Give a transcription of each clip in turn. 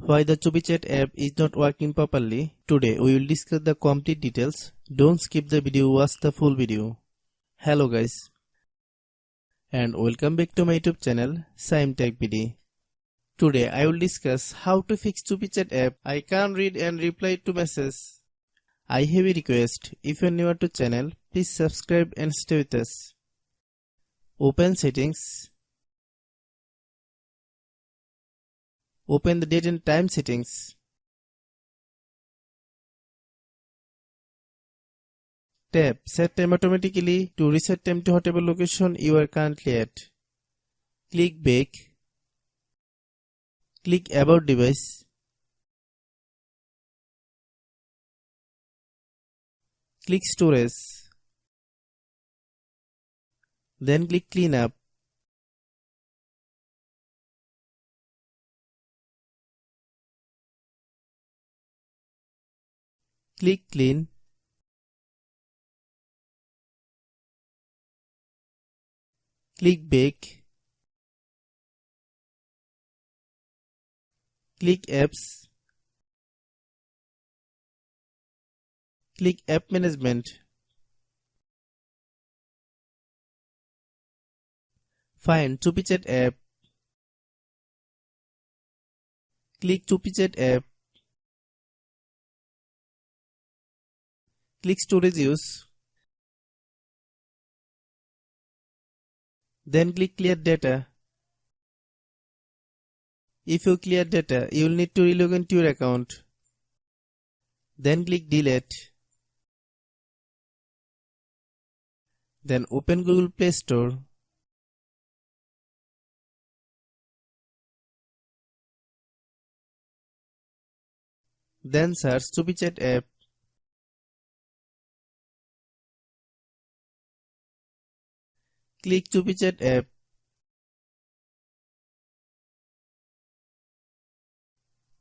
Why the CUPI chat app is not working properly? Today we will discuss the complete details. Don't skip the video, watch the full video. Hello guys, and welcome back to my YouTube channel Shaem Tech BD. Today I will discuss how to fix CUPI chat app. I can't read and reply to messages. I have a request. If you are new to channel, please subscribe and stay with us. Open settings. Open the date and time settings. Tap Set time automatically to reset time to whatever location you are currently at. Click Back. Click About device. Click Storage. Then click Cleanup. Click Clean. Click Back. Click Apps. Click App Management. Find CUPI chat app. Click CUPI chat app. Click Storage Use. Then click Clear Data. If you clear data, you will need to relog into your account. Then click Delete. Then open Google Play Store. Then search CUPI chat app. Click CUPI chat app.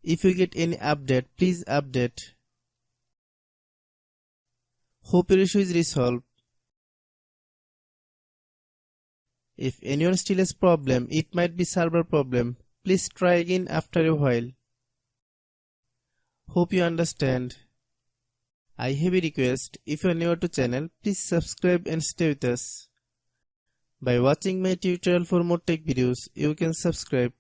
If you get any update, please update. Hope your issue is resolved. If anyone still has problem, it might be server problem. Please try again after a while. Hope you understand. I have a request. If you are new to channel, please subscribe and stay with us. By watching my tutorial for more tech videos, you can subscribe.